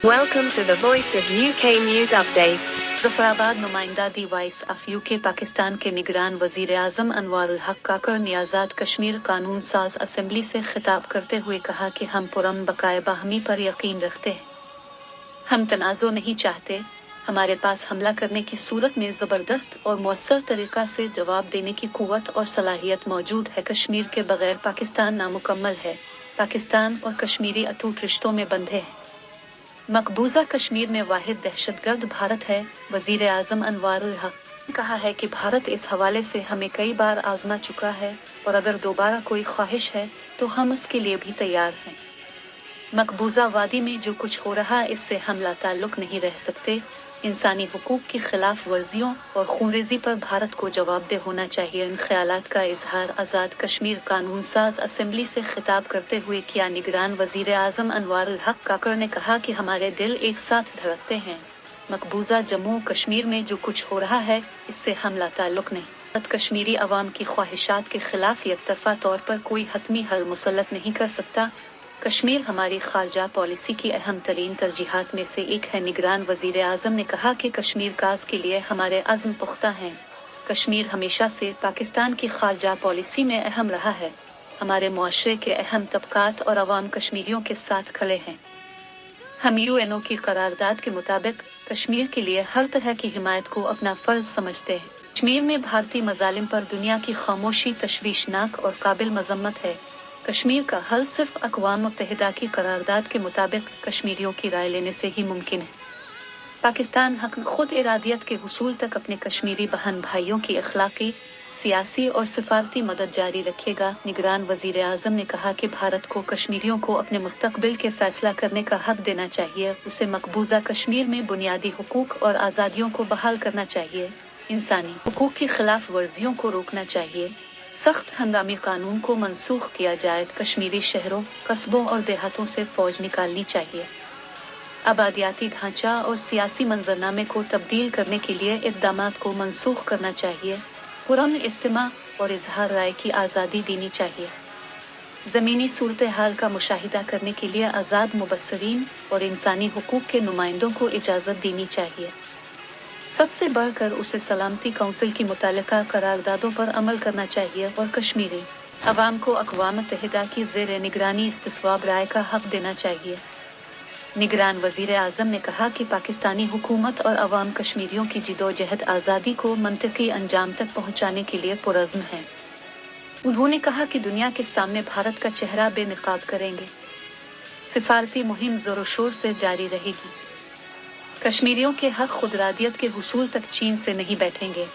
Welcome to the Voice of UK News Updates. ज़फ़राबाद नुमाइंदा दी voice of UK Pakistan के निगरान वज़ीर आज़म अनवारुल हक काकर ने आज़ाद कश्मीर कानून साज असेंबली से खिताब करते हुए कहा कि हम पुरअमन बकाए बाहमी पर यकीन रखते हैं। हम तनाज़ो नहीं चाहते। हमारे पास हमला करने की सूरत में ज़बरदस्त और मौसर तरीक़ा से जवाब देने की क़ुव्वत और सलाहियत मौजूद है। कश्मीर के बग़ैर पाकिस्तान नामुकम्मल है। पाकिस्तान और कश्मीरी अटूट रिश्तों में बंधे हैं। मकबूजा कश्मीर में वाहिद दहशतगर्द भारत है। वज़ीर आज़म अनवारुल हक ने कहा है कि भारत इस हवाले से हमें कई बार आजमा चुका है और अगर दोबारा कोई ख्वाहिश है तो हम उसके लिए भी तैयार हैं। मकबूजा वादी में जो कुछ हो रहा है इससे हम लाताल्लुक नहीं रह सकते। इंसानी हुकूक की खिलाफ वर्जियों और खूनरेज़ी पर भारत को जवाबदेह होना चाहिए। इन ख्यालात का इजहार आज़ाद कश्मीर कानून साज असेंबली से खिताब करते हुए किया। निगरान वज़ीर आज़म अनवारुल हक काकर ने कहा कि हमारे दिल एक साथ धड़कते हैं। मकबूजा जम्मू कश्मीर में जो कुछ हो रहा है इससे हम लाताल्लुक नहीं। कश्मीरी अवाम की ख्वाहिशात के खिलाफ यकतरफा तौर पर कोई हतमी हल मुसल्लत नहीं कर सकता। कश्मीर हमारी खारजा पॉलिसी की अहम तरीन तरजीहात में से एक है। निगरान वज़ीर आज़म ने कहा कि कश्मीर काज के लिए हमारे अज़्म पुख्ता हैं। कश्मीर हमेशा से पाकिस्तान की खारजा पॉलिसी में अहम रहा है। हमारे मुआशरे के अहम तबकात और अवाम कश्मीरियों के साथ खड़े हैं। हम यूएनओ की करारदाद के मुताबिक कश्मीर के लिए हर तरह की हिमायत को अपना फ़र्ज समझते हैं। कश्मीर में भारतीय मज़ालिम पर दुनिया की खामोशी तशवीशनाक और काबिल मजम्मत है। कश्मीर का हल सिर्फ अक़वाम मुत्तहिदा की करारदाद के मुताबिक कश्मीरियों की राय लेने से ही मुमकिन है। पाकिस्तान हक खुद इरादियत के हुसूल तक अपने कश्मीरी बहन भाइयों की अखलाकी, सियासी और सिफारती मदद जारी रखेगा। निगरान वज़ीर आज़म ने कहा कि भारत को कश्मीरियों को अपने मुस्तकबिल के फैसला करने का हक देना चाहिए। उसे मकबूजा कश्मीर में बुनियादी हुकूक और आज़ादियों को बहाल करना चाहिए। इंसानी हुकूक की खिलाफ वर्जियों को रोकना चाहिए। सख्त हंगामी कानून को मनसूख किया जाए। कश्मीरी शहरों, कस्बों और देहातों से फौज निकालनी चाहिए। आबादियाती ढांचा और सियासी मंजरनामे को तब्दील करने के लिए इक़दामात को मनसूख करना चाहिए। पुरअमन इज्तिमा और इजहार राय की आज़ादी देनी चाहिए। ज़मीनी सूरत हाल का मुशाहिदा करने के लिए आज़ाद मुबस्सरीन और इंसानी हुकूक के नुमाइंदों को इजाज़त देनी चाहिए। सबसे बढ़कर उसे सलामती काउंसिल की मुतालिका करारदादों पर अमल करना चाहिए और कश्मीरी अवाम को अक़वाम मुत्तहिदा की ज़ेर निगरानी इस्तिस्वाब राय का हक देना चाहिए। निगरान वज़ीर आज़म ने कहा कि पाकिस्तानी हुकूमत और अवाम कश्मीरियों की जिदोजहद आज़ादी को मंतकी अंजाम तक पहुँचाने के लिए पुरज़्म है। उन्होंने कहा कि दुनिया के सामने भारत का चेहरा बेनकाब करेंगे। सिफारती मुहिम ज़ोर शोर से जारी रहेगी। कश्मीरियों के हक खुदरादियत के हुसूल तक चीन से नहीं बैठेंगे।